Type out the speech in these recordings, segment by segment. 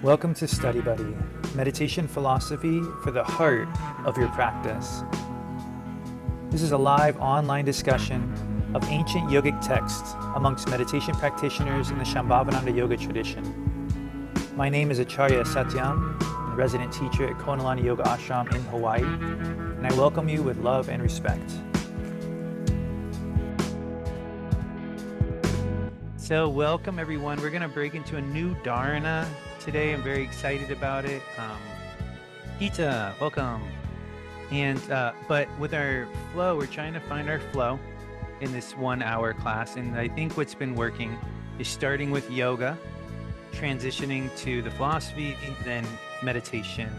Welcome to Study Buddy, meditation philosophy for the heart of your practice. This is a live online discussion of ancient yogic texts amongst meditation practitioners in the Shambhavananda yoga tradition. My name is Acharya Satyam, a resident teacher at Konalani Yoga Ashram in Hawaii, and I welcome you with love and respect. So welcome everyone. We're going to break into a new Dharana today. I'm very excited about it. Gita, welcome. And but with our flow, we're trying to find our flow in this 1 hour class. And I think what's been working is starting with yoga, transitioning to the philosophy, then meditation.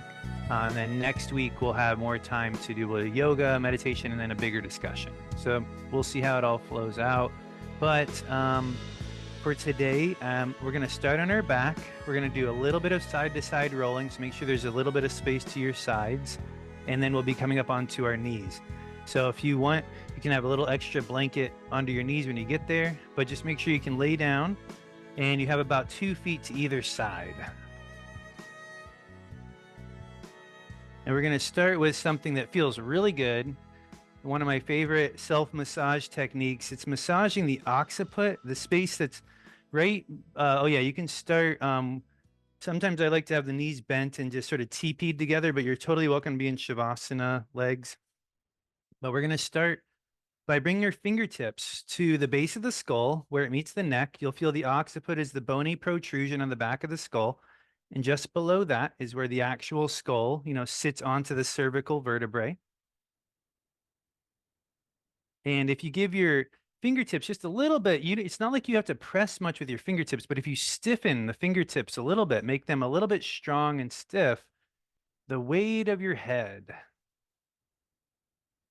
And then next week we'll have more time to do a yoga, meditation, and then a bigger discussion. So we'll see how it all flows out. But for today, we're going to start on our back. We're going to do a little bit of side-to-side rolling, so make sure there's a little bit of space to your sides, and then we'll be coming up onto our knees. So if you want, you can have a little extra blanket under your knees when you get there, but just make sure you can lay down, and you have about 2 feet to either side. And we're going to start with something that feels really good. One of my favorite self-massage techniques. It's massaging the occiput, the space that's right. You can start. Sometimes I like to have the knees bent and just sort of teepeed together, but you're totally welcome to be in Shavasana legs. But we're going to start by bringing your fingertips to the base of the skull where it meets the neck. You'll feel the occiput is the bony protrusion on the back of the skull. And just below that is where the actual skull, sits onto the cervical vertebrae. And if you give your fingertips just a little bit, it's not like you have to press much with your fingertips, but if you stiffen the fingertips a little bit, make them a little bit strong and stiff, the weight of your head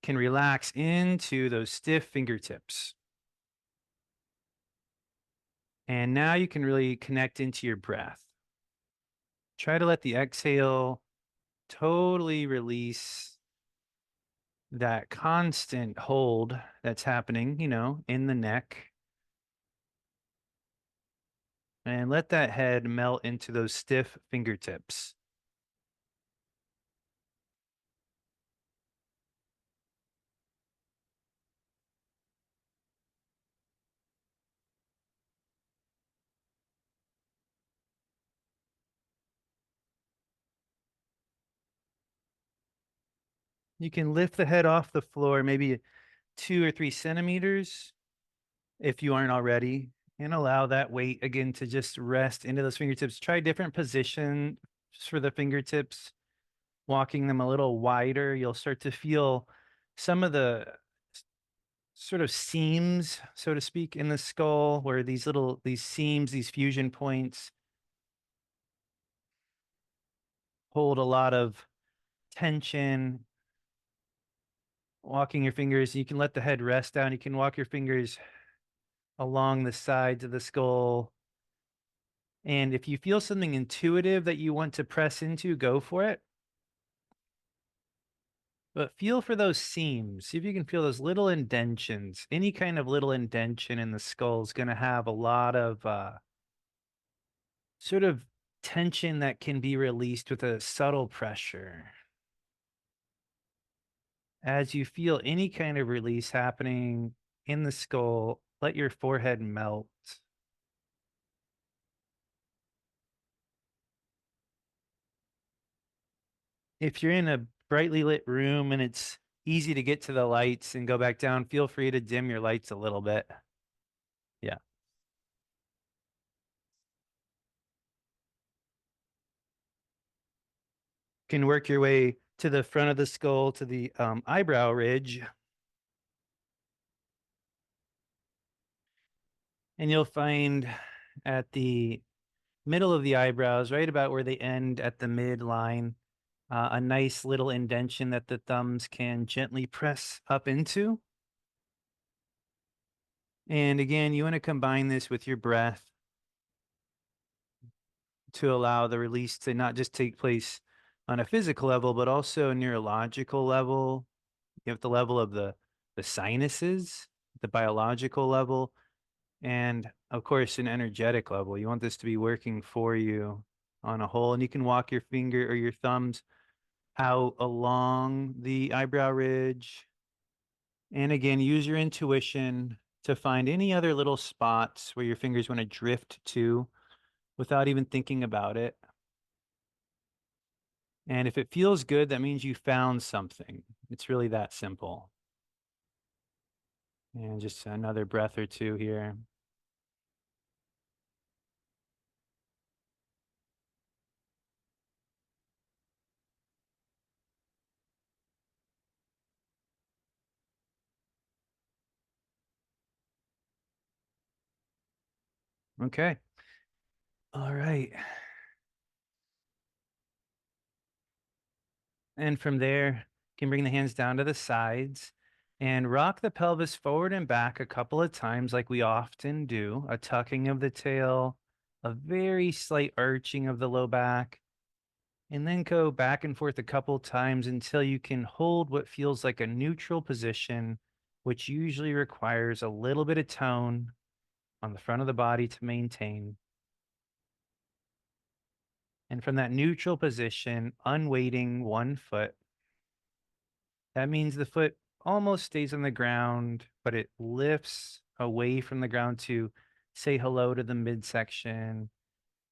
can relax into those stiff fingertips. And now you can really connect into your breath. Try to let the exhale totally release that constant hold that's happening, in the neck. And let that head melt into those stiff fingertips. You can lift the head off the floor, maybe 2 or 3 centimeters if you aren't already, and allow that weight again to just rest into those fingertips. Try different positions for the fingertips, walking them a little wider. You'll start to feel some of the sort of seams, so to speak, in the skull, where these seams, these fusion points hold a lot of tension. Walking your fingers, you can let the head rest down. You can walk your fingers along the sides of the skull. And if you feel something intuitive that you want to press into, go for it. But feel for those seams. See if you can feel those little indentions. Any kind of little indention in the skull is going to have a lot of sort of tension that can be released with a subtle pressure. As you feel any kind of release happening in the skull, let your forehead melt. If you're in a brightly lit room and it's easy to get to the lights and go back down, feel free to dim your lights a little bit. Yeah. Can work your way to the front of the skull, to the eyebrow ridge. And you'll find at the middle of the eyebrows, right about where they end at the midline, a nice little indention that the thumbs can gently press up into. And again, you want to combine this with your breath to allow the release to not just take place on a physical level, but also a neurological level. You have the level of the sinuses, the biological level, and of course, an energetic level. You want this to be working for you on a hole, and you can walk your finger or your thumbs out along the eyebrow ridge. And again, use your intuition to find any other little spots where your fingers want to drift to without even thinking about it. And if it feels good, that means you found something. It's really that simple. And just another breath or two here. Okay. All right. And from there, you can bring the hands down to the sides and rock the pelvis forward and back a couple of times, like we often do. A tucking of the tail, a very slight arching of the low back, and then go back and forth a couple times until you can hold what feels like a neutral position, which usually requires a little bit of tone on the front of the body to maintain. And from that neutral position, unweighting one foot. That means the foot almost stays on the ground, but it lifts away from the ground to say hello to the midsection,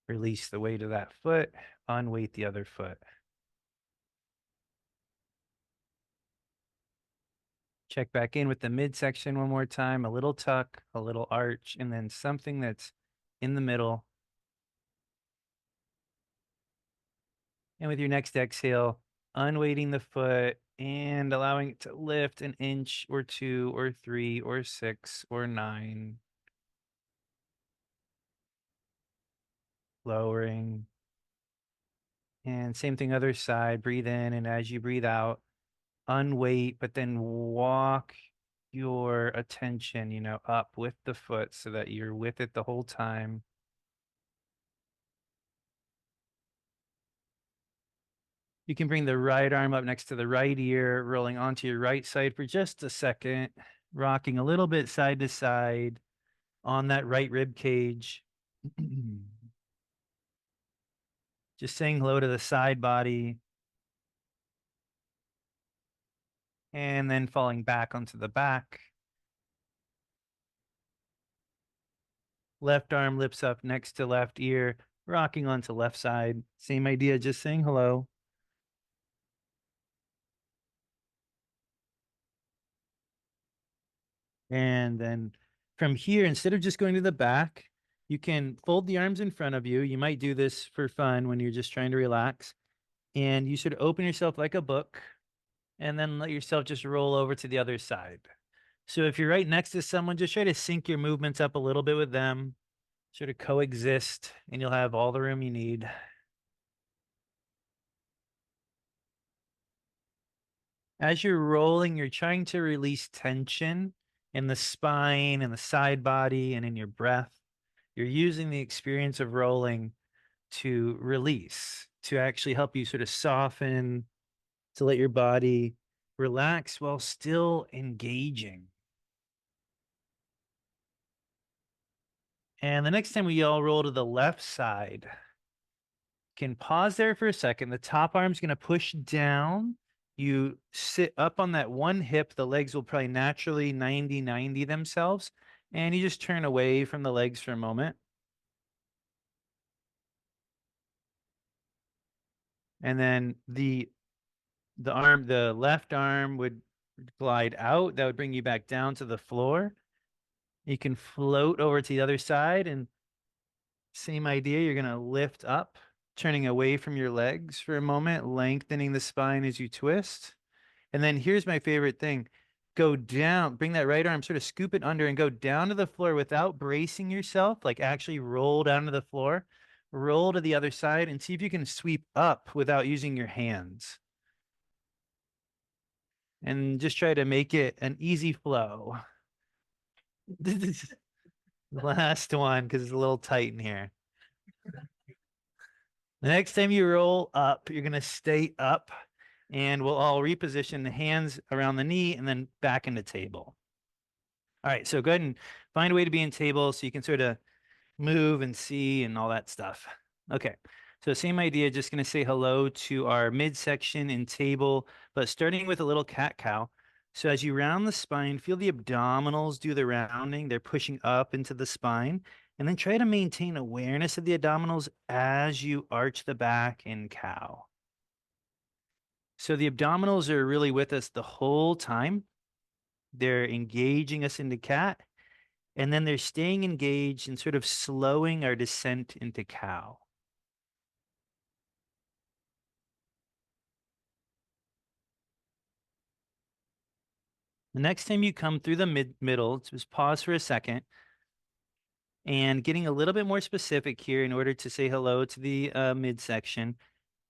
release the weight of that foot, unweight the other foot. Check back in with the midsection one more time, a little tuck, a little arch, and then something that's in the middle. And with your next exhale, unweighting the foot and allowing it to lift an inch or two or three or six or nine. Lowering. And same thing, other side. Breathe in, and as you breathe out, unweight, but then walk your attention, up with the foot so that you're with it the whole time. You can bring the right arm up next to the right ear, rolling onto your right side for just a second, rocking a little bit side to side on that right rib cage. Just saying hello to the side body, and then falling back onto the back. Left arm lifts up next to left ear, rocking onto left side. Same idea, just saying hello. And then from here, instead of just going to the back, you can fold the arms in front of you. You might do this for fun when you're just trying to relax. And you sort of open yourself like a book and then let yourself just roll over to the other side. So if you're right next to someone, just try to sync your movements up a little bit with them, sort of coexist, and you'll have all the room you need. As you're rolling, you're trying to release tension in the spine and the side body and in your breath. You're using the experience of rolling to release, to actually help you sort of soften, to let your body relax while still engaging. And the next time we all roll to the left side, can pause there for a second. The top arm's going to push down. You sit up on that one hip. The legs will probably naturally 90-90 themselves. And you just turn away from the legs for a moment. And then the left arm would glide out. That would bring you back down to the floor. You can float over to the other side, and same idea. You're going to lift up, turning away from your legs for a moment, lengthening the spine as you twist. And then here's my favorite thing. Go down, bring that right arm, sort of scoop it under and go down to the floor without bracing yourself, like actually roll down to the floor, roll to the other side and see if you can sweep up without using your hands. And just try to make it an easy flow. Last one, because it's a little tight in here. The next time you roll up, you're going to stay up, and we'll all reposition the hands around the knee and then back into table. All right, so go ahead and find a way to be in table so you can sort of move and see and all that stuff. Okay, So same idea, just going to say hello to our midsection and table, but starting with a little cat-cow. So as you round the spine, feel the abdominals do the rounding. They're pushing up into the spine. And then try to maintain awareness of the abdominals as you arch the back in cow. So the abdominals are really with us the whole time. They're engaging us into cat, and then they're staying engaged and sort of slowing our descent into cow. The next time you come through the middle, just pause for a second and getting a little bit more specific here in order to say hello to the midsection.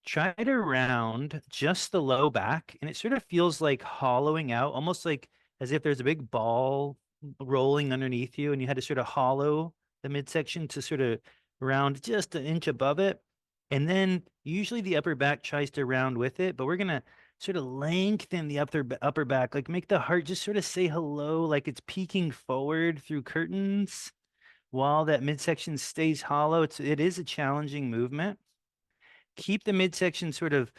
Try to round just the low back, and it sort of feels like hollowing out, almost like as if there's a big ball rolling underneath you, and you had to sort of hollow the midsection to sort of round just an inch above it. And then usually the upper back tries to round with it, but we're gonna sort of lengthen the upper back, like make the heart just sort of say hello, like it's peeking forward through curtains while that midsection stays hollow. It is a challenging movement. Keep the midsection sort of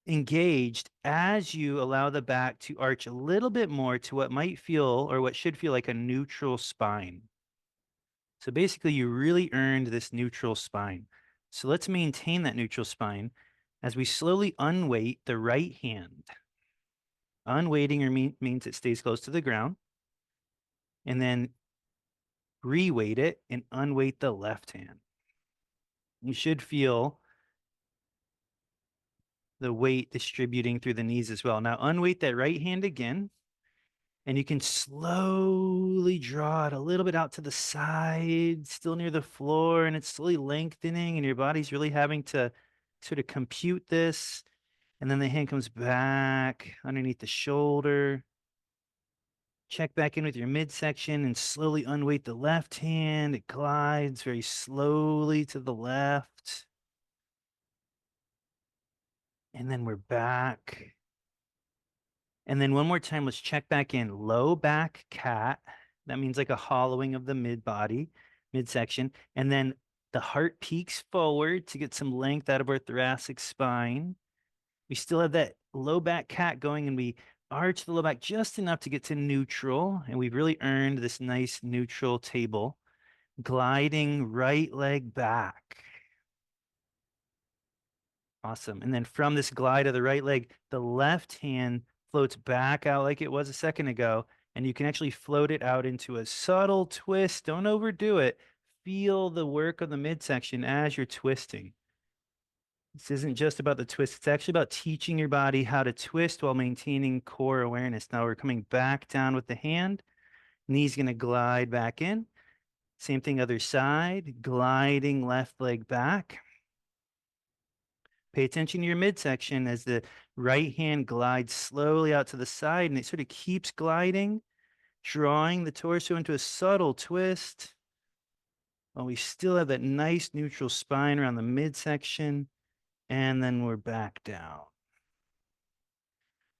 engaged as you allow the back to arch a little bit more to what might feel or what should feel like a neutral spine. So basically, you really earned this neutral spine. So let's maintain that neutral spine as we slowly unweight the right hand. Unweighting means it stays close to the ground. And then reweight it and unweight the left hand. You should feel the weight distributing through the knees as well. Now unweight that right hand again, and you can slowly draw it a little bit out to the side, still near the floor, and it's slowly lengthening, and your body's really having to sort of compute this. And then the hand comes back underneath the shoulder. Check back in with your midsection and slowly unweight the left hand. It glides very slowly to the left. And then we're back. And then one more time, let's check back in. Low back cat. That means like a hollowing of the mid body, midsection. And then the heart peaks forward to get some length out of our thoracic spine. We still have that low back cat going, and we arch the low back just enough to get to neutral. And we've really earned this nice neutral table. Gliding right leg back. Awesome. And then from this glide of the right leg, the left hand floats back out like it was a second ago. And you can actually float it out into a subtle twist. Don't overdo it. Feel the work of the midsection as you're twisting. This isn't just about the twist. It's actually about teaching your body how to twist while maintaining core awareness. Now we're coming back down with the hand. Knee's going to glide back in. Same thing, other side. Gliding left leg back. Pay attention to your midsection as the right hand glides slowly out to the side, and it sort of keeps gliding, drawing the torso into a subtle twist while we still have that nice neutral spine around the midsection, and then we're back down.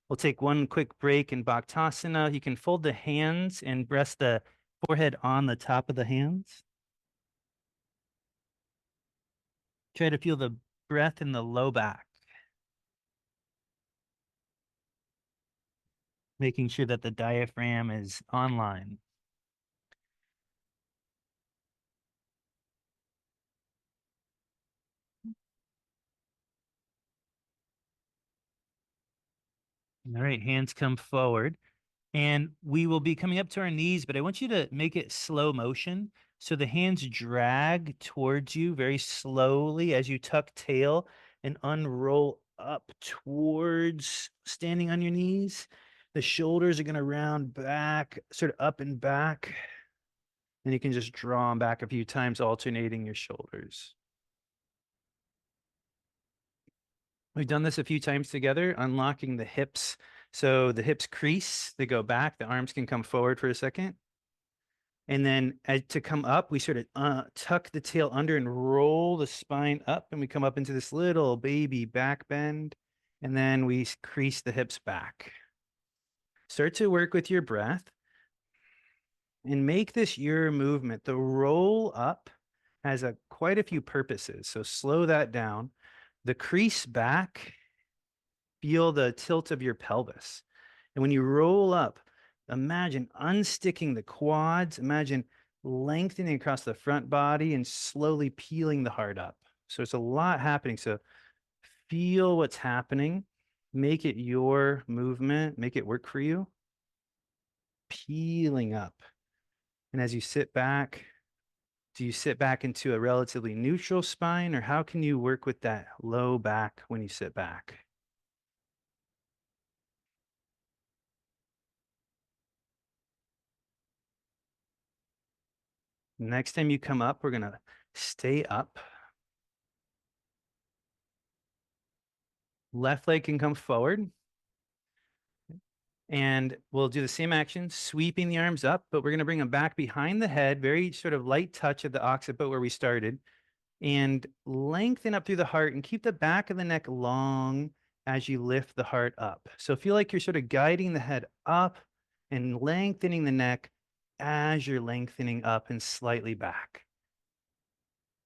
We'll take one quick break in Bhaktasana. You can fold the hands and rest the forehead on the top of the hands. Try to feel the breath in the low back, making sure that the diaphragm is online. All right, hands come forward. And we will be coming up to our knees, but I want you to make it slow motion. So the hands drag towards you very slowly as you tuck tail and unroll up towards standing on your knees. The shoulders are going to round back, sort of up and back. And you can just draw them back a few times, alternating your shoulders. We've done this a few times together, unlocking the hips. So the hips crease, they go back, the arms can come forward for a second. And then to come up, we sort of tuck the tail under and roll the spine up, and we come up into this little baby back bend. And then we crease the hips back. Start to work with your breath and make this your movement. The roll up has quite a few purposes. So slow that down. The crease back, feel the tilt of your pelvis. And when you roll up, imagine unsticking the quads. Imagine lengthening across the front body and slowly peeling the heart up. So it's a lot happening. So feel what's happening. Make it your movement. Make it work for you. Peeling up. And as you sit back, do you sit back into a relatively neutral spine, or how can you work with that low back when you sit back? Next time you come up, we're going to stay up. Left leg can come forward. And we'll do the same action, sweeping the arms up, but we're going to bring them back behind the head, very sort of light touch of the occiput where we started, and lengthen up through the heart and keep the back of the neck long as you lift the heart up. So feel like you're sort of guiding the head up and lengthening the neck as you're lengthening up and slightly back.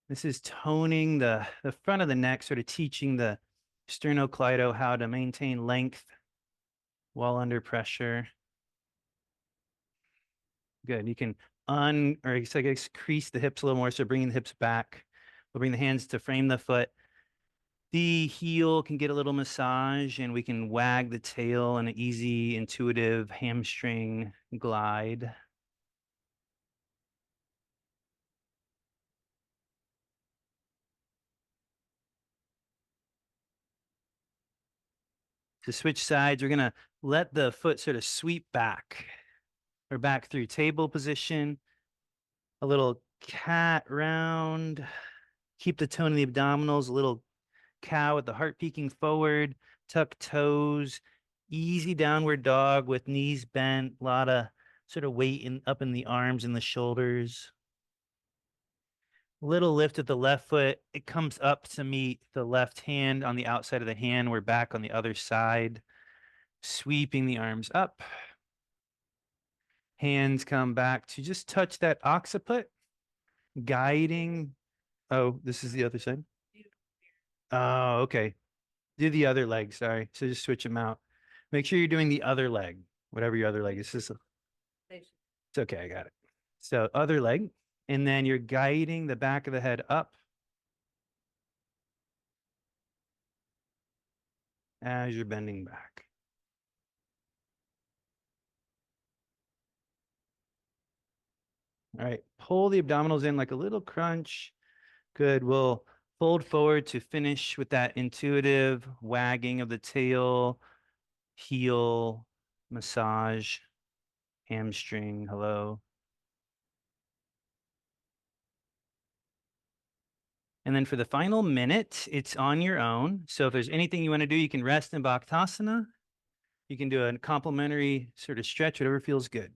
This is toning the front of the neck, sort of teaching the sternocleido how to maintain length while under pressure. Good. You can or I guess crease the hips a little more. So bringing the hips back. We'll bring the hands to frame the foot. The heel can get a little massage, and we can wag the tail in an easy, intuitive hamstring glide. To switch sides, we're going to let the foot sort of sweep back. Or back through table position. A little cat round. Keep the tone of the abdominals, a little cow with the heart peeking forward, tuck toes, easy downward dog with knees bent, a lot of sort of weight up in the arms and the shoulders. Little lift at the left foot. It comes up to meet the left hand on the outside of the hand. We're back on the other side, sweeping the arms up. Hands come back to just touch that occiput, guiding. Oh, this is the other side. Oh, okay. Do the other leg. Sorry. So just switch them out. Make sure you're doing the other leg, whatever your other leg is. It's okay. I got it. So other leg. And then you're guiding the back of the head up as you're bending back. All right. Pull the abdominals in like a little crunch. Good. We'll fold forward to finish with that intuitive wagging of the tail, heel, massage, hamstring. Hello. And then for the final minute, it's on your own. So if there's anything you want to do, you can rest in Bhaktasana. You can do a complementary sort of stretch, whatever feels good.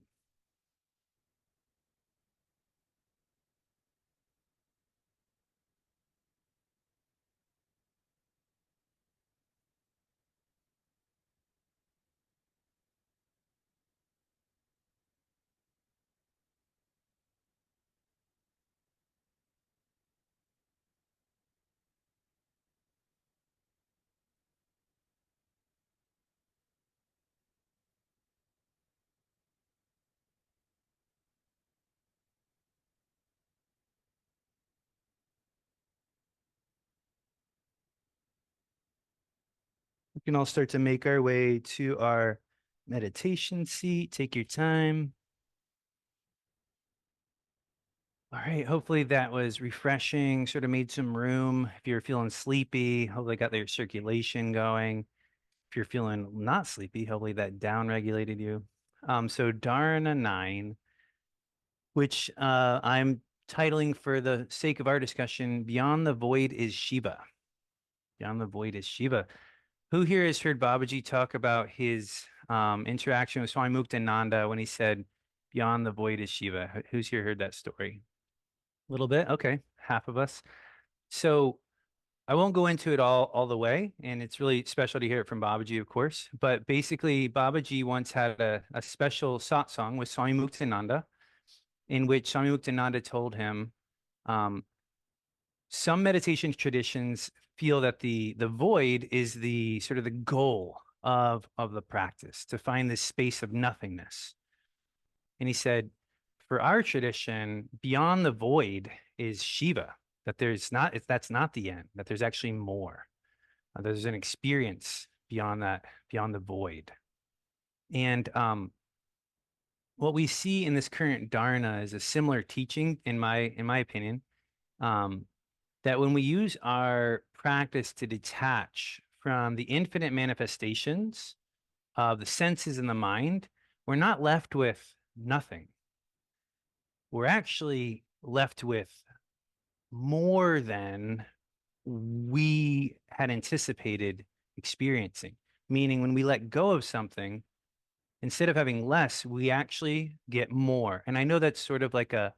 We can all start to make our way to our meditation seat. Take your time. All right. Hopefully that was refreshing, sort of made some room. If you're feeling sleepy, hopefully got your circulation going. If you're feeling not sleepy, hopefully that down regulated you. So Dharana 9, which I'm titling for the sake of our discussion, Beyond the Void is Shiva. Beyond the Void is Shiva. Who here has heard Babaji talk about his interaction with Swami Muktananda when he said, Beyond the Void is Shiva? Who's here heard that story? A little bit? Okay, half of us. So I won't go into it all the way, and it's really special to hear it from Babaji, of course. But basically, Babaji once had a special satsang with Swami Muktananda, in which Swami Muktananda told him, um, Some meditation traditions feel that the void is the sort of the goal of the practice, to find this space of nothingness. And he said, for our tradition, beyond the void is Shiva, that there's not, that's not the end, that there's actually more. There's an experience beyond that, beyond the void. And what we see in this current Dharana is a similar teaching, in my opinion, um, that when we use our practice to detach from the infinite manifestations of the senses and the mind, we're not left with nothing. We're actually left with more than we had anticipated experiencing. Meaning, when we let go of something, instead of having less, we actually get more. And I know that's sort of like a,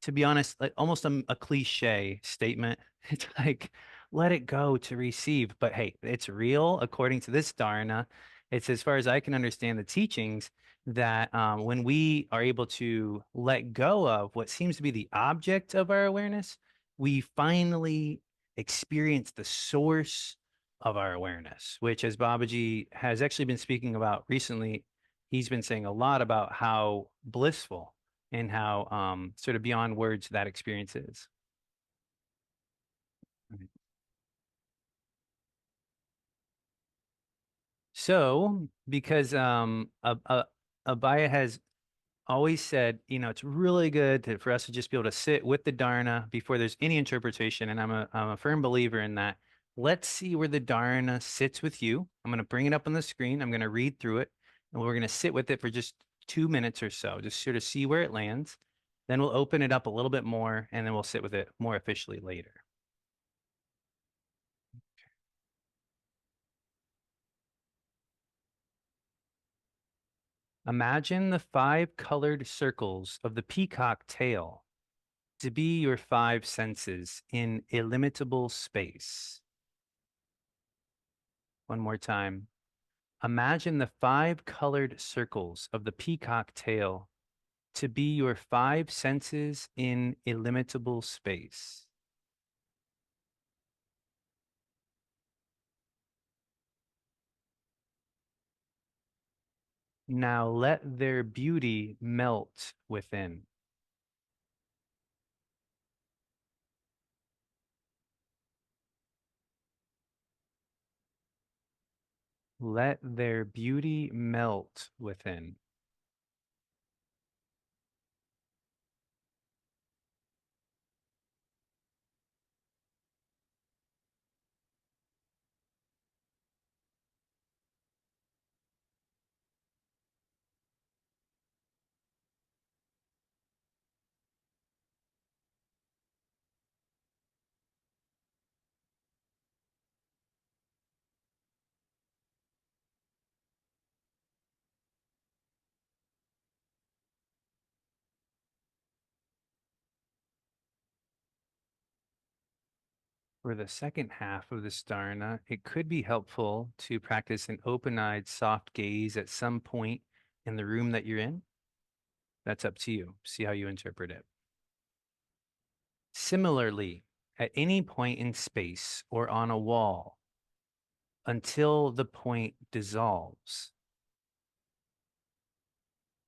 to be honest, like almost a cliche statement. It's like, let it go to receive. But hey, it's real according to this Dharana. It's, as far as I can understand the teachings, that when we are able to let go of what seems to be the object of our awareness, we finally experience the source of our awareness, which, as Babaji has actually been speaking about recently, he's been saying a lot about how blissful and how sort of beyond words that experience is. Right. So, because Abaya has always said, it's really good for us to just be able to sit with the Dharana before there's any interpretation, and I'm a firm believer in that. Let's see where the Dharana sits with you. I'm going to bring it up on the screen. I'm going to read through it, and we're going to sit with it for just 2 minutes or so, just sort of see where it lands. Then we'll open it up a little bit more, and then we'll sit with it more officially later. Imagine the five colored circles of the peacock tail to be your five senses in illimitable space. One more time. Imagine the five colored circles of the peacock tail to be your five senses in illimitable space. Now let their beauty melt within. Let their beauty melt within. For the second half of the Dharana, it could be helpful to practice an open-eyed, soft gaze at some point in the room that you're in. That's up to you. See how you interpret it. Similarly, at any point in space or on a wall, until the point dissolves,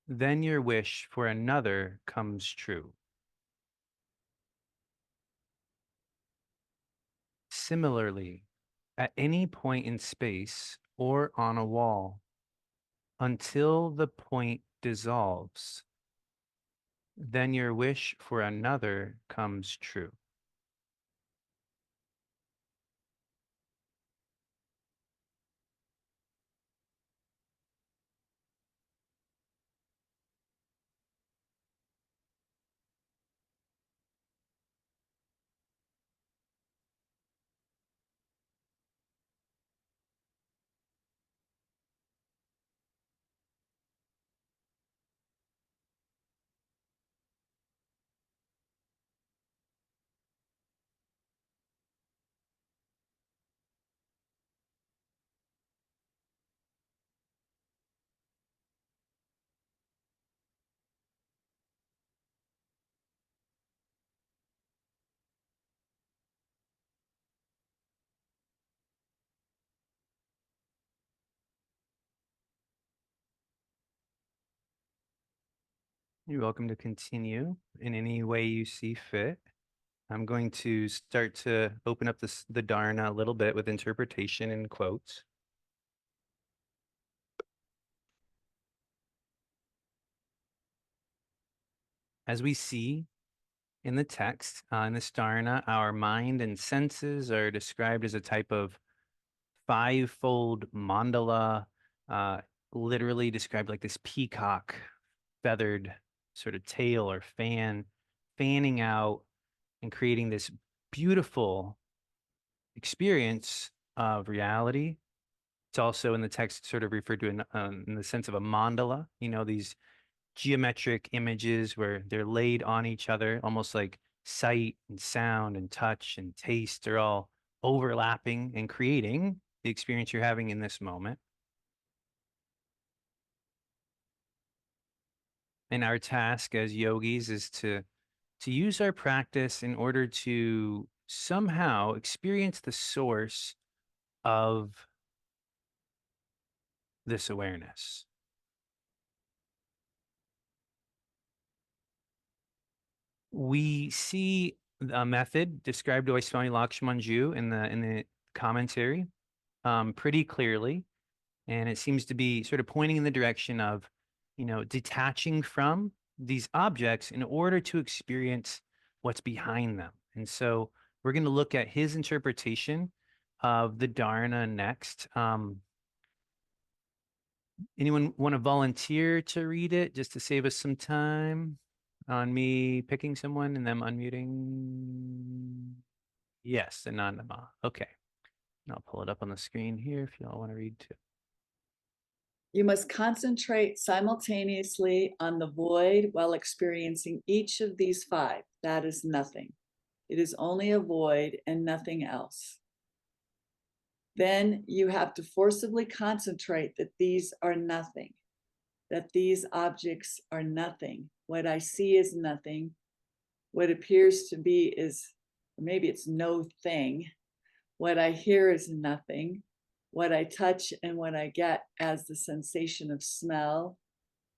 then your wish for another comes true. Similarly, at any point in space or on a wall, until the point dissolves, then your wish for another comes true. You're welcome to continue in any way you see fit. I'm going to start to open up the Dharana a little bit with interpretation and quotes. As we see in the text, in this Dharana, our mind and senses are described as a type of five-fold mandala, uh, literally described like this peacock feathered sort of tail or fan, fanning out and creating this beautiful experience of reality. It's also in the text sort of referred to in the sense of a mandala, these geometric images where they're laid on each other, almost like sight and sound and touch and taste are all overlapping and creating the experience you're having in this moment. And our task as yogis is to use our practice in order to somehow experience the source of this awareness. We see a method described by Swami Lakshmanju in the commentary pretty clearly, and it seems to be sort of pointing in the direction of, detaching from these objects in order to experience what's behind them. And so we're going to look at his interpretation of the Dharana next. Anyone want to volunteer to read it just to save us some time on me picking someone and them unmuting? Yes, Anandama. Okay. And I'll pull it up on the screen here if y'all want to read too. You must concentrate simultaneously on the void while experiencing each of these five. That is nothing. It is only a void and nothing else. Then you have to forcibly concentrate that these are nothing, that these objects are nothing. What I see is nothing. What appears to be is, maybe it's no thing. What I hear is nothing. What I touch and what I get as the sensation of smell,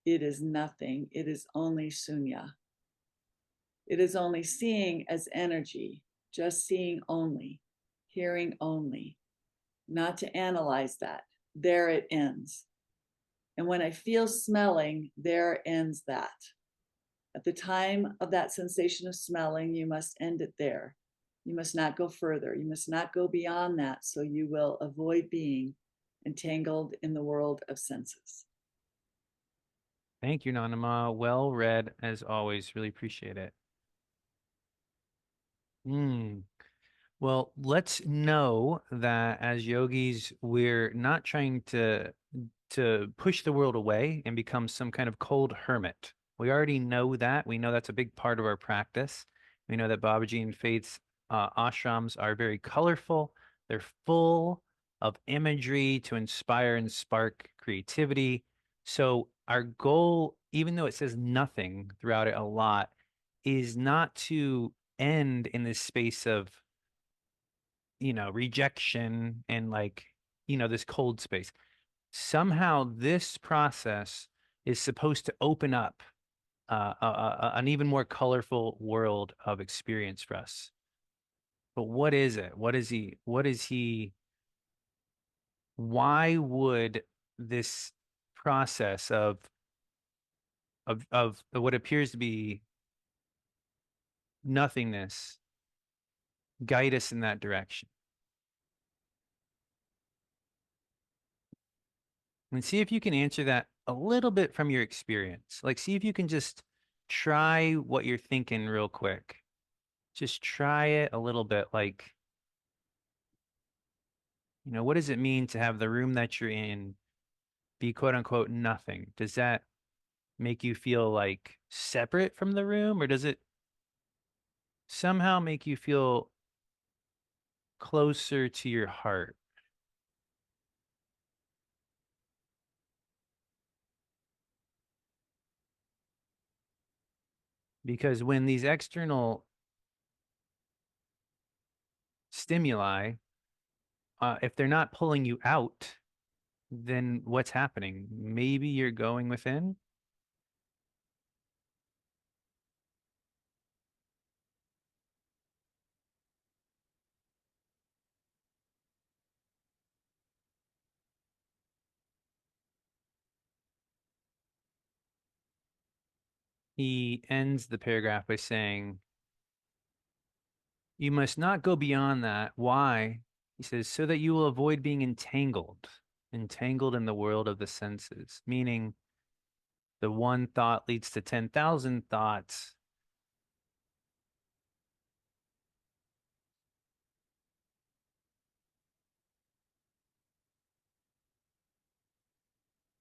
it is nothing. It is only sunya. It is only seeing as energy, just seeing only, hearing only, not to analyze that. There it ends. And when I feel smelling, there ends that. At the time of that sensation of smelling, you must end it there. You must not go further. You must not go beyond that, so you will avoid being entangled in the world of senses. Thank you, Nanama. Well read as always. Really appreciate it. Hmm. Well, let's know that as yogis, we're not trying to push the world away and become some kind of cold hermit. We already know that. We know that's a big part of our practice. We know that Babaji and Faith's ashrams are very colorful. They're full of imagery to inspire and spark creativity. So our goal, even though it says nothing throughout it a lot, is not to end in this space of rejection and like, this cold space. Somehow this process is supposed to open up an even more colorful world of experience for us. But what is it? Why would this process of what appears to be nothingness guide us in that direction? And see if you can answer that a little bit from your experience. Like, see if you can just try what you're thinking real quick. Just try it a little bit. Like, what does it mean to have the room that you're in be quote unquote nothing? Does that make you feel like separate from the room, or does it somehow make you feel closer to your heart? Because when these external stimuli, if they're not pulling you out, then what's happening? Maybe you're going within. he ends the paragraph by saying, you must not go beyond that. Why? He says, so that you will avoid being entangled in the world of the senses, meaning the one thought leads to 10,000 thoughts.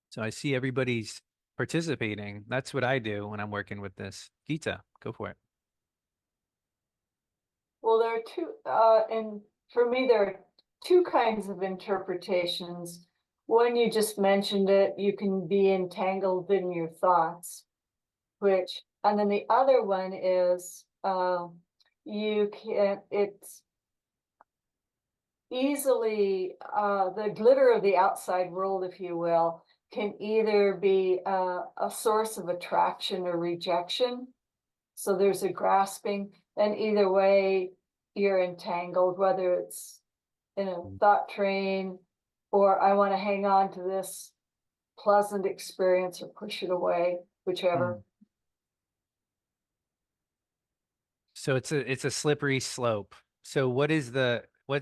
So I see everybody's participating. That's what I do when I'm working with this. Gita, go for it. Well, there are two, and for me, there are two kinds of interpretations. One, you just mentioned it, you can be entangled in your thoughts, and then the other one is you can, it's easily, the glitter of the outside world, if you will, can either be a source of attraction or rejection. So there's a grasping, and either way, you're entangled, whether it's in a thought train or I want to hang on to this pleasant experience or push it away, whichever. Mm. So it's a slippery slope. So what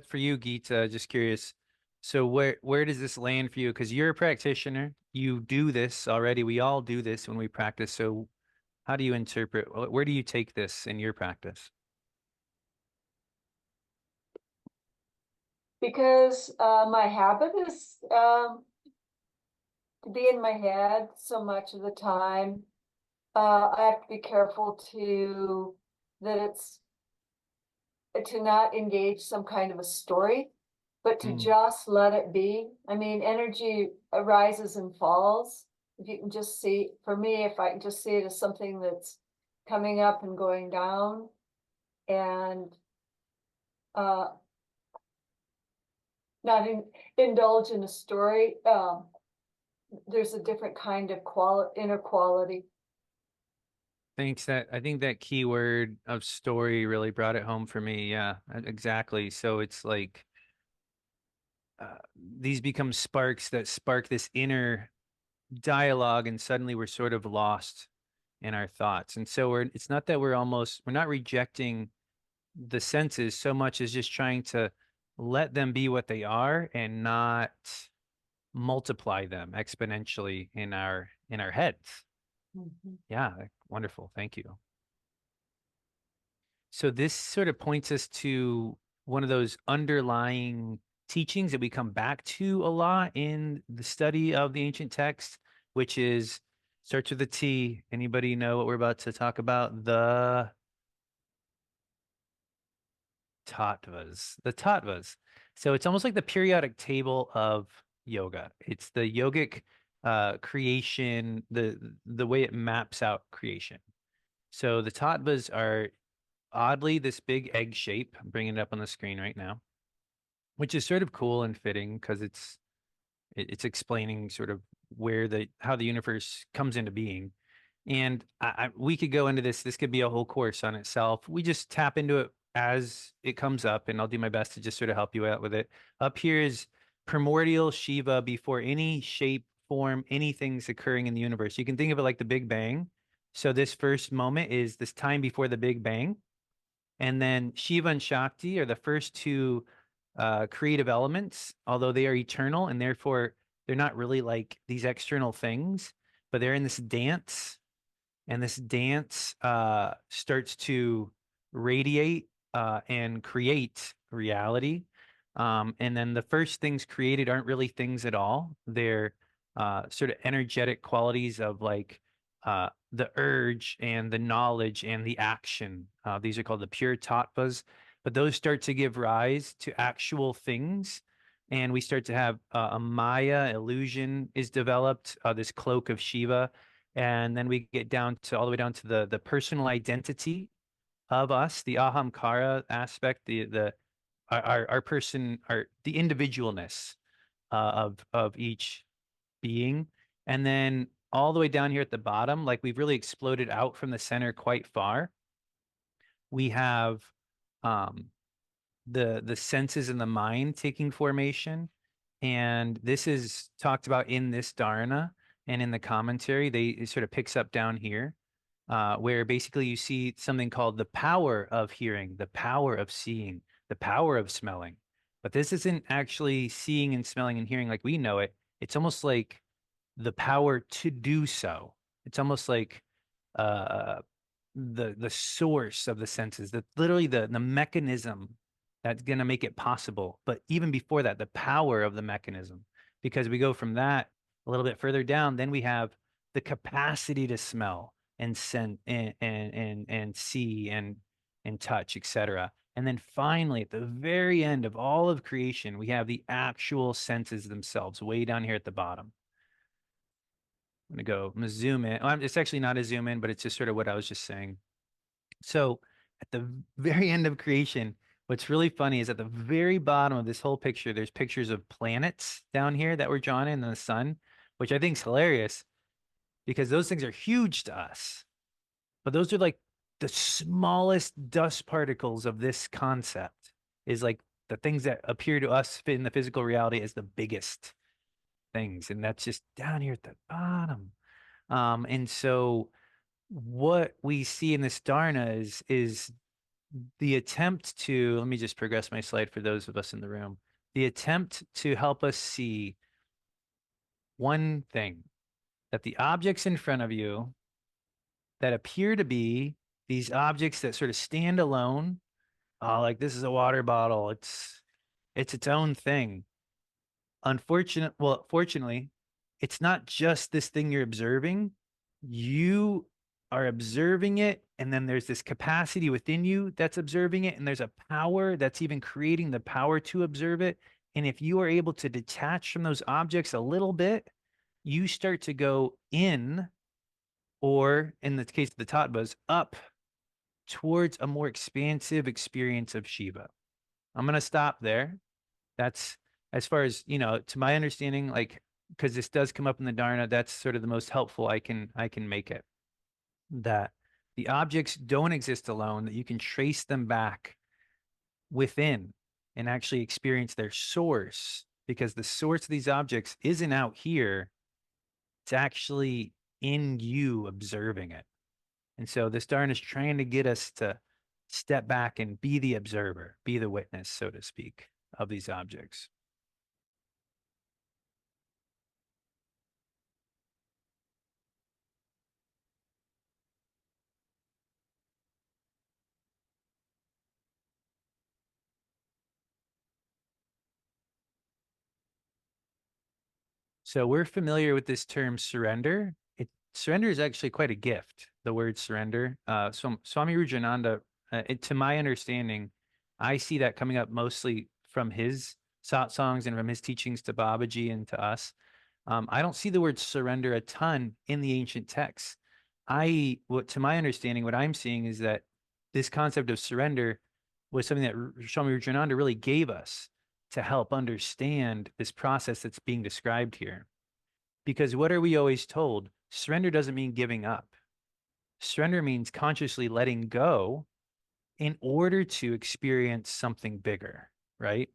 for you, Gita? Just curious. So where does this land for you? Because you're a practitioner, you do this already. We all do this when we practice. So how do you interpret? Where do you take this in your practice? Because my habit is to be in my head so much of the time. I have to be careful that it's to not engage some kind of a story, but to Mm, just let it be. I mean, energy arises and falls. If you can just see, for me, if I can just see it as something that's coming up and going down, and uh, not indulge in a story, there's a different kind of inner quality. thanks. I think that keyword of story really brought it home for me. Yeah, exactly. So it's like these become sparks that spark this inner dialogue, and suddenly we're sort of lost in our thoughts. And so it's not that we're not rejecting the senses so much as just trying to let them be what they are and not multiply them exponentially in our heads. Mhm. Yeah, wonderful. Thank you. So this sort of points us to one of those underlying teachings that we come back to a lot in the study of the ancient text, which is starts with a T. Anybody know what we're about to talk about? The tattvas. The tattvas. So it's almost like the periodic table of yoga. It's the yogic creation, the way it maps out creation. So the tattvas are oddly this big egg shape. I'm bringing it up on the screen right now, which is sort of cool and fitting because it's explaining sort of how the universe comes into being. And we could go into this. This could be a whole course on itself. We just tap into it as it comes up, and I'll do my best to just sort of help you out with it. Up here is primordial Shiva before any shape, form, anything's occurring in the universe. You can think of it like the Big Bang. So this first moment is this time before the Big Bang. And then Shiva and Shakti are the first two creative elements, although they are eternal and therefore they're not really like these external things, but they're in this dance, and this dance starts to radiate and create reality. And then the first things created aren't really things at all. They're sort of energetic qualities of like the urge and the knowledge and the action. These are called the pure tattvas, but those start to give rise to actual things. And we start to have a Maya illusion is developed, this cloak of Shiva, and then we get down to all the way down to the personal identity of us, the ahamkara aspect, the our person, the individualness of each being. And then all the way down here at the bottom, like we've really exploded out from the center quite far. We have um the senses and the mind taking formation. And this is talked about in this Dharana and in the commentary. It sort of picks up down here. where basically you see something called the power of hearing, the power of seeing, the power of smelling. But this isn't actually seeing and smelling and hearing like we know it. It's almost like the power to do so. It's almost like uh, the source of the senses, that literally the mechanism that's going to make it possible. But even before that, the power of the mechanism, because we go from that a little bit further down, then we have the capacity to smell and scent and see and touch, etc. And then finally, at the very end of all of creation, we have the actual senses themselves way down here at the bottom. I'm gonna zoom in. It's actually not a zoom in, but it's just sort of what I was just saying. So at the very end of creation, what's really funny is at the very bottom of this whole picture, there's pictures of planets down here that were drawn in the sun, which I think is hilarious because those things are huge to us. But those are like the smallest dust particles of this concept, is like the things that appear to us in the physical reality as the biggest things. And that's just down here at the bottom. And so what we see in this Dharana is the attempt to, let me just progress my slide for those of us in the room, the attempt to help us see one thing, that the objects in front of you that appear to be these objects that sort of stand alone, like this is a water bottle, it's its own thing. Fortunately, it's not just this thing you're observing. You are observing it, and then there's this capacity within you that's observing it, and there's a power that's even creating the power to observe it. And if you are able to detach from those objects a little bit, you start to go in, or in the case of the tattvas, up towards a more expansive experience of Shiva. I'm going to stop there. That's as far as, to my understanding, like, because this does come up in the Dharana, that's sort of the most helpful I can make it. That the objects don't exist alone, that you can trace them back within and actually experience their source, because the source of these objects isn't out here. It's actually in you observing it. And so this Dharana is trying to get us to step back and be the observer, be the witness, so to speak, of these objects. So we're familiar with this term surrender. Surrender is actually quite a gift, the word surrender. So Swami Rujananda, to my understanding, I see that coming up mostly from his satsangs and from his teachings to Babaji and to us. I don't see the word surrender a ton in the ancient texts. To my understanding, what I'm seeing is that this concept of surrender was something that Swami Rujananda really gave us to help understand this process that's being described here. Because what are we always told? Surrender doesn't mean giving up. Surrender means consciously letting go in order to experience something bigger, right?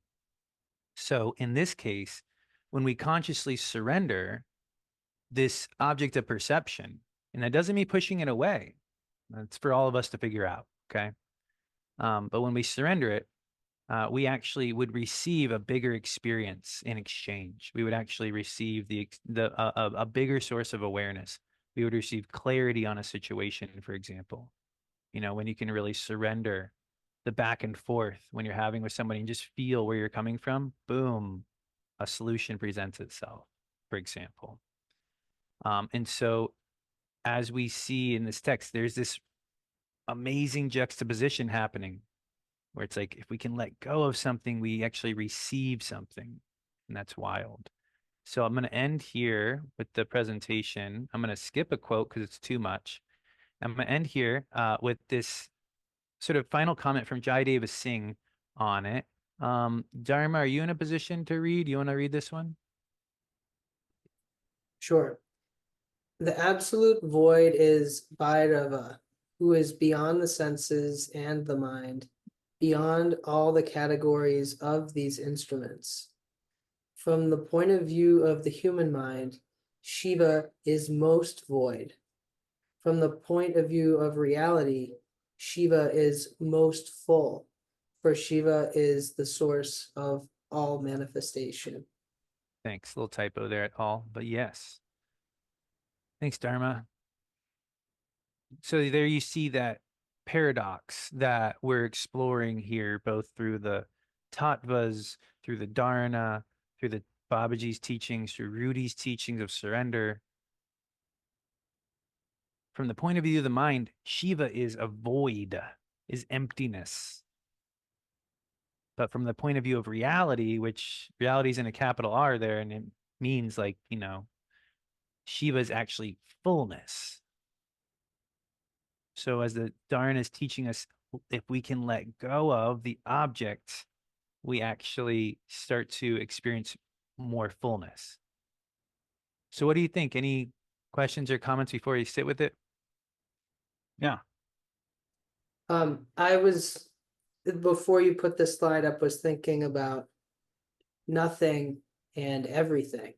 So in this case, when we consciously surrender this object of perception, and that doesn't mean pushing it away. That's for all of us to figure out, okay? But when we surrender it, we actually would receive a bigger experience in exchange. We would actually receive a bigger source of awareness. We would receive clarity on a situation, for example. When you can really surrender the back and forth when you're having with somebody and just feel where you're coming from, boom, a solution presents itself, for example. And so as we see in this text, there's this amazing juxtaposition happening where it's like if we can let go of something, we actually receive something. And that's wild. So I'm going to end here with the presentation. I'm going to skip a quote because it's too much. I'm going to end here with this sort of final comment from Jai Davis Singh on it. Dharma, are you in a position to read? You want to read this one? Sure. The absolute void is Bhairava, who is beyond the senses and the mind, beyond all the categories of these instruments. From the point of view of the human mind, Shiva is most void. from the point of view of reality, Shiva is most full, for Shiva is the source of all manifestation. Thanks. Little typo there at all, but yes. Thanks, Dharma. So there you see that paradox that we're exploring here, both through the tattvas, through the dharana, through the Babaji's teachings, through Rudy's teachings of surrender. From the point of view of the mind, Shiva is a void, is emptiness. But from the point of view of reality, which reality is in a capital R there, and it means like, Shiva is actually fullness. So as the Dharana is teaching us, if we can let go of the object, we actually start to experience more fullness. So what do you think? Any questions or comments before you sit with it? Yeah. I was, before you put this slide up, was thinking about nothing and everything,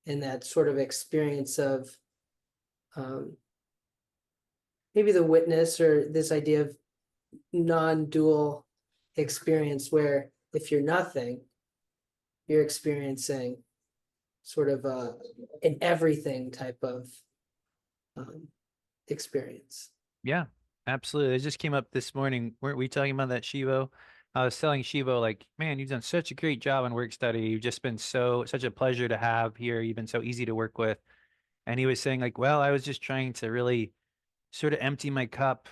and that sort of experience of maybe the witness, or this idea of non-dual experience, where if you're nothing, you're experiencing sort of an everything type of experience. Yeah, absolutely. It just came up this morning. Weren't we talking about that, Shivo? I was telling Shivo, like, man, you've done such a great job on work study. You've just been such a pleasure to have here. You've been so easy to work with. And he was saying, like, well, I was just trying to really sort of empty my cup,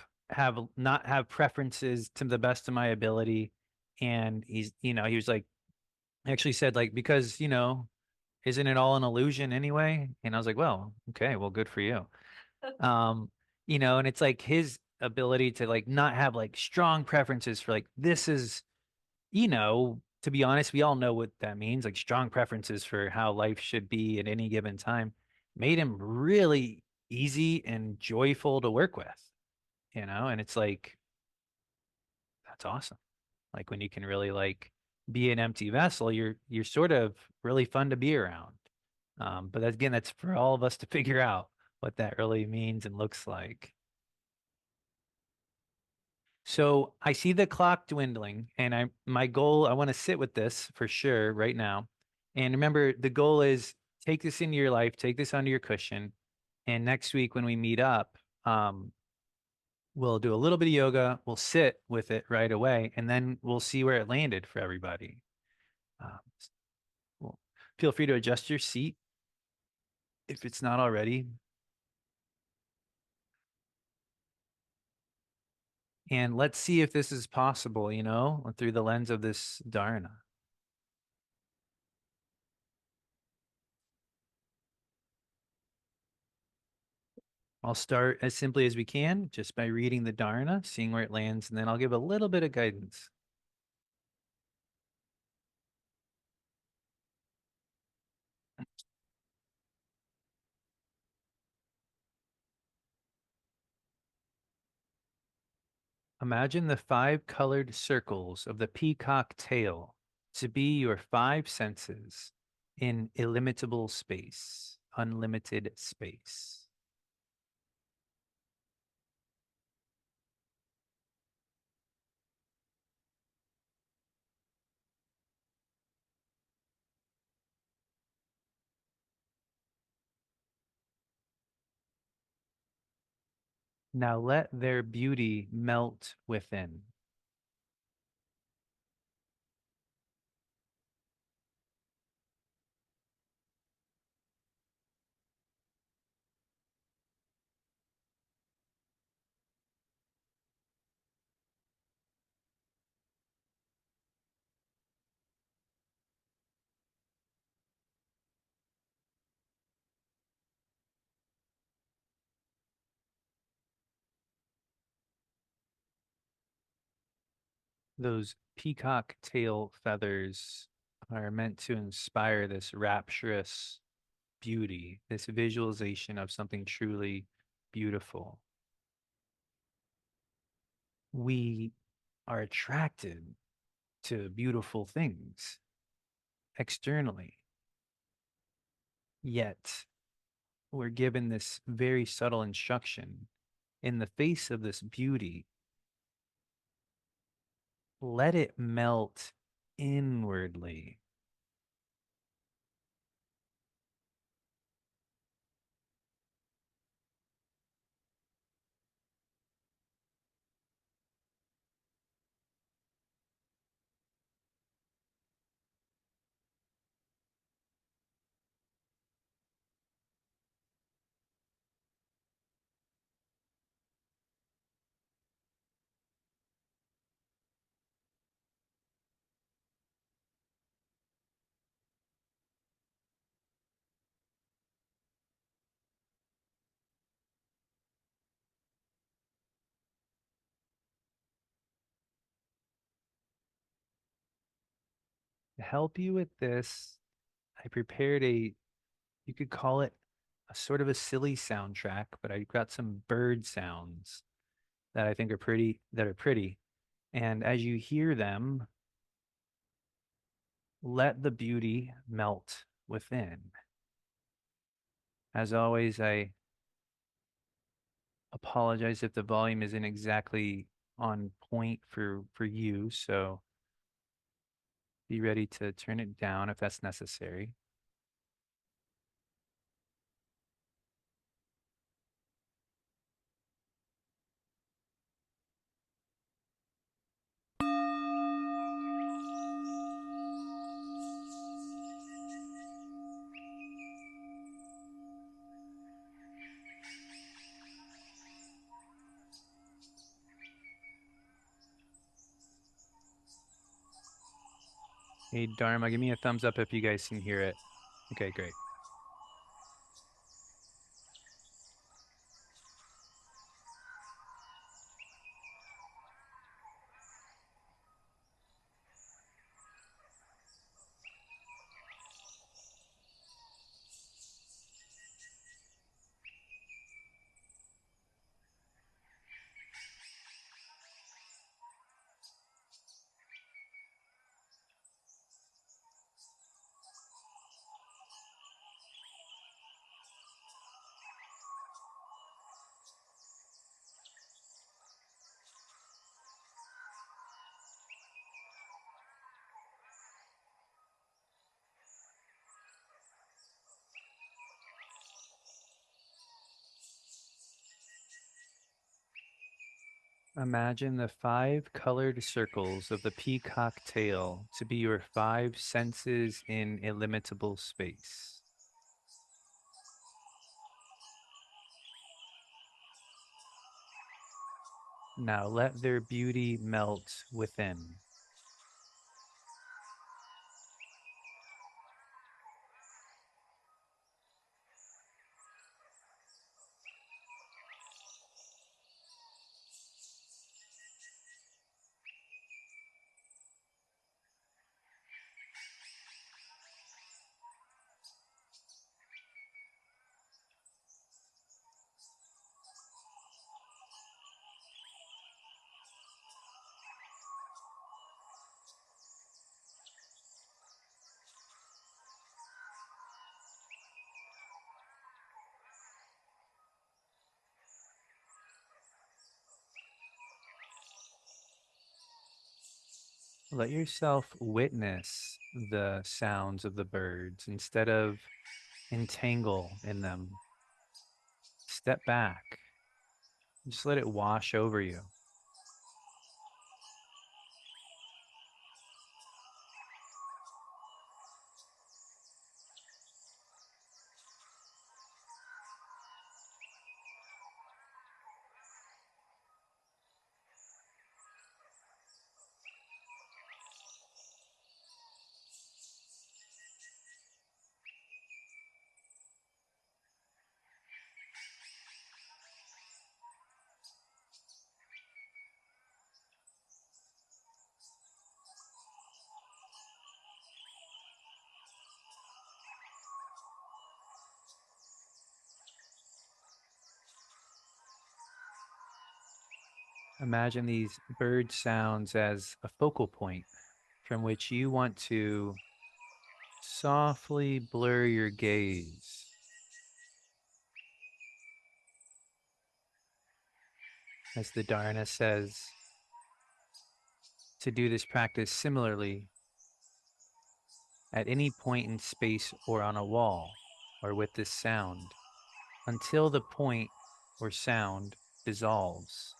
not have preferences to the best of my ability. And he was like, actually said, like, because, isn't it all an illusion anyway? And I was like, well, okay, well, good for you. um and it's like his ability to like not have like strong preferences for like this is, to be honest, we all know what that means, like strong preferences for how life should be at any given time, made him really easy and joyful to work with, and it's like that's awesome. Like when you can really like be an empty vessel, you're sort of really fun to be around. But again, that's for all of us to figure out what that really means and looks like. So I see the clock dwindling, and my goal, I want to sit with this for sure right now. And remember, the goal is take this into your life, take this under your cushion. And next week when we meet up, we'll do a little bit of yoga, we'll sit with it right away, and then we'll see where it landed for everybody. Um, well, feel free to adjust your seat if it's not already. And let's see if this is possible, through the lens of this dharana. I'll start as simply as we can, just by reading the dharana, seeing where it lands, and then I'll give a little bit of guidance. Imagine the 5 colored circles of the peacock tail to be your 5 senses in illimitable space, unlimited space. Now let their beauty melt within. Those peacock tail feathers are meant to inspire this rapturous beauty, this visualization of something truly beautiful. We are attracted to beautiful things externally, yet we're given this very subtle instruction in the face of this beauty. Let it melt inwardly. To help you with this, I prepared you could call it a sort of a silly soundtrack, but I got some bird sounds that I think are pretty. And as you hear them, let the beauty melt within. As always, I apologize if the volume isn't exactly on point for you, so be ready to turn it down if that's necessary. Hey, Dharma, give me a thumbs up if you guys can hear it. Okay, great. Imagine the 5 colored circles of the peacock tail to be your 5 senses in illimitable space. Now let their beauty melt within. Let yourself witness the sounds of the birds instead of entangle in them. Step back. Just let it wash over you. Imagine these bird sounds as a focal point from which you want to softly blur your gaze. as the Dharana says, to do this practice similarly at any point in space or on a wall or with this sound until the point or sound dissolves.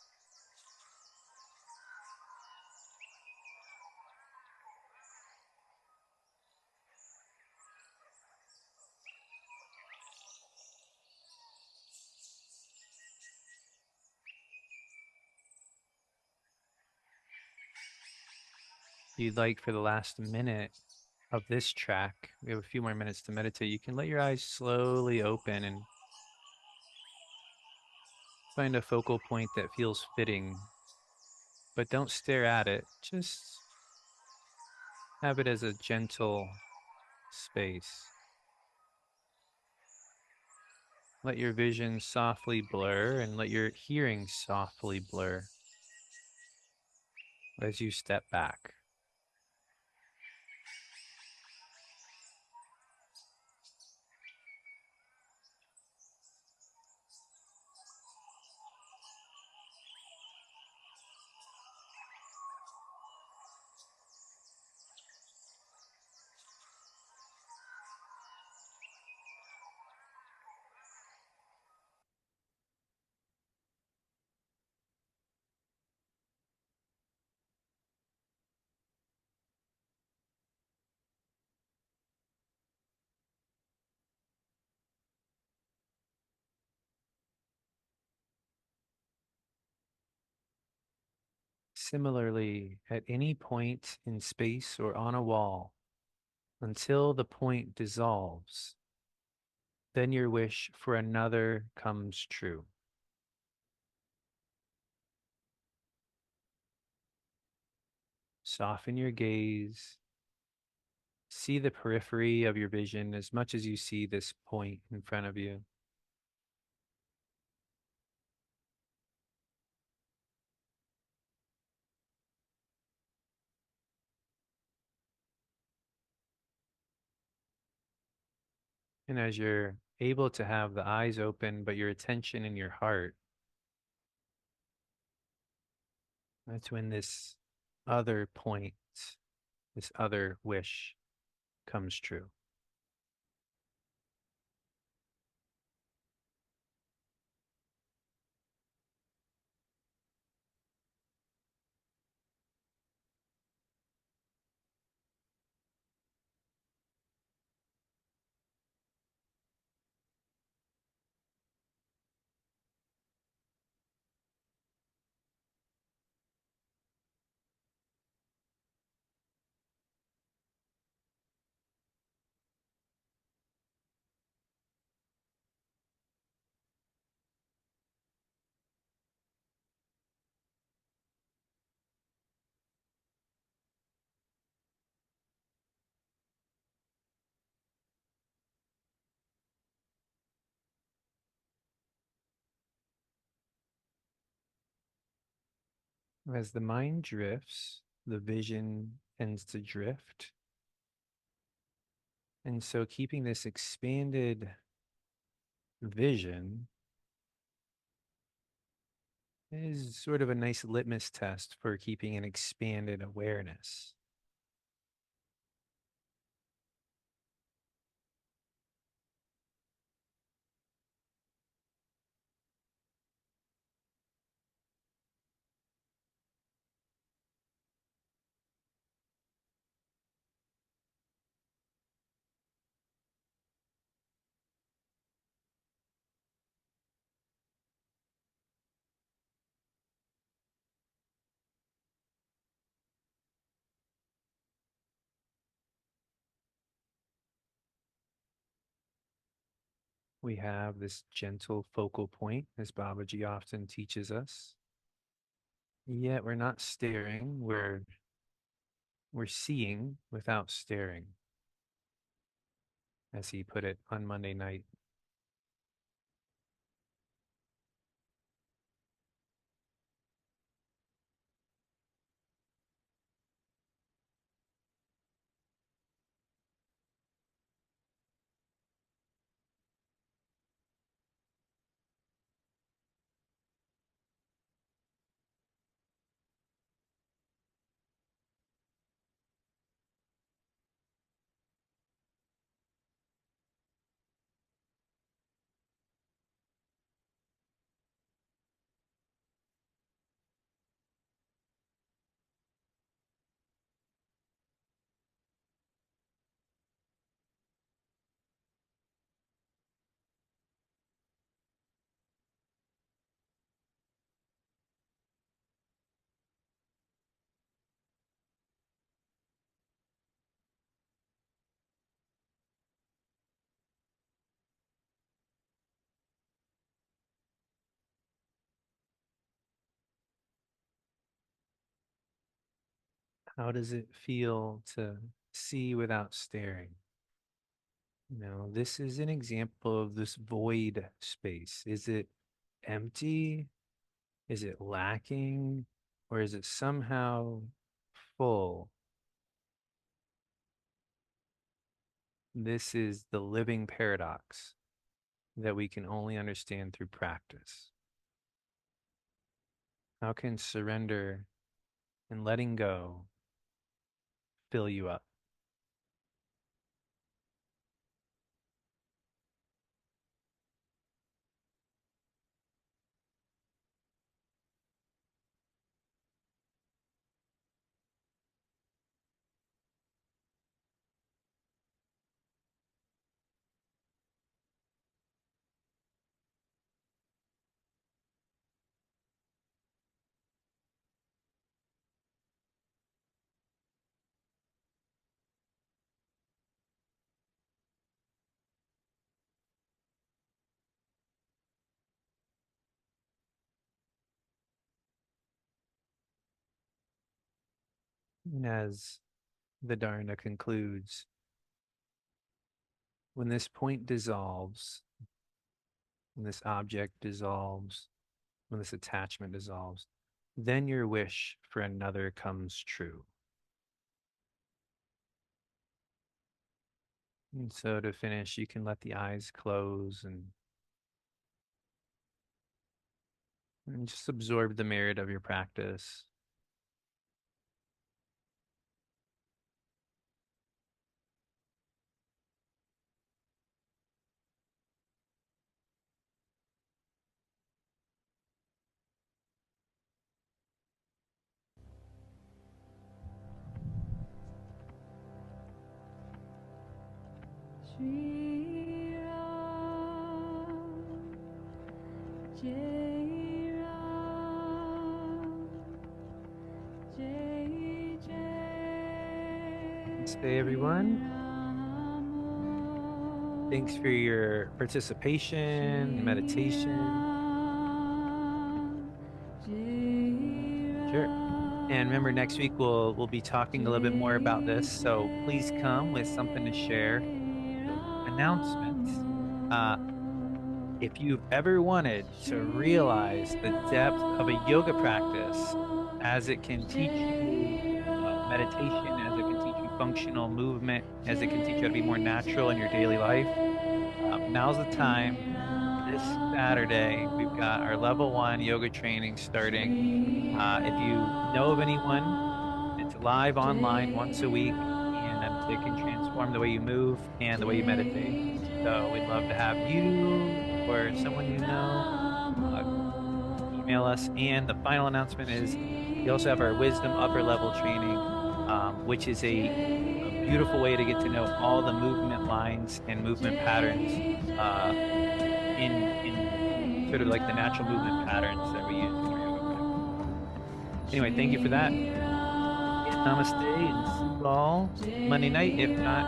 If you'd like, for the last minute of this track, we have a few more minutes to meditate. You can let your eyes slowly open and find a focal point that feels fitting, but don't stare at it. Just have it as a gentle space. Let your vision softly blur and let your hearing softly blur as you step back. Similarly, at any point in space or on a wall, until the point dissolves, then your wish for another comes true. Soften your gaze. See the periphery of your vision as much as you see this point in front of you. And as you're able to have the eyes open, but your attention in your heart, that's when this other point, this other wish comes true. As the mind drifts, the vision tends to drift. And so keeping this expanded vision is sort of a nice litmus test for keeping an expanded awareness. We have this gentle focal point, as Babaji often teaches us. Yet we're not staring, we're seeing without staring, as he put it on Monday night. How does it feel to see without staring? This is an example of this void space. Is it empty? Is it lacking? Or is it somehow full? This is the living paradox that we can only understand through practice. How can surrender and letting go fill you up? And as the Dharana concludes, when this point dissolves, when this object dissolves, when this attachment dissolves, then your wish for another comes true. And so to finish, you can let the eyes close and just absorb the merit of your practice. Shri Ram, Jai Ram, Jai Jai. Namaste, everyone. Thanks for your participation and meditation. Sure. And remember, next week we'll be talking a little bit more about this. So please come with something to share. Announcements. If you've ever wanted to realize the depth of a yoga practice as it can teach you meditation, as it can teach you functional movement, as it can teach you how to be more natural in your daily life, now's the time. This Saturday, we've got our level 1 yoga training starting. If you know of anyone, it's live online once a week, and it can transform the way you move and the way you meditate. So we'd love to have you or someone you know email us. And the final announcement is we also have our wisdom upper level training, which is a beautiful way to get to know all the movement lines and movement patterns in sort of like the natural movement patterns that we use in our yoga practice. Anyway, thank you for that. Namaste, and see you all Monday night, if not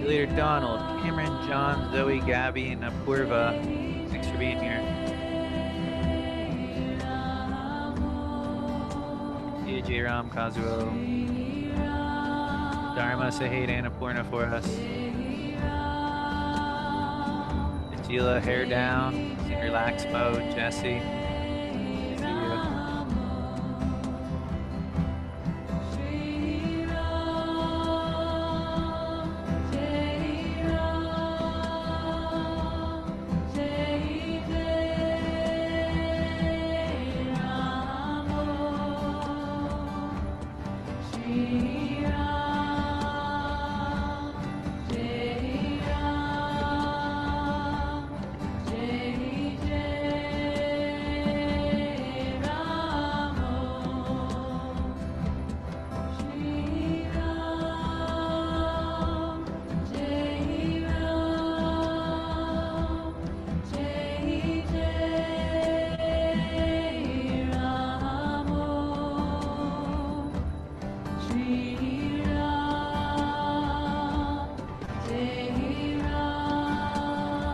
later. Donald, Cameron, John, Zoe, Gabby, and Apurva. Thanks for being here. Yeah, J. Ram, Kazuo. Dharma, say hey to Annapurna for us. Sheila, hair down, in relaxed mode. Jesse.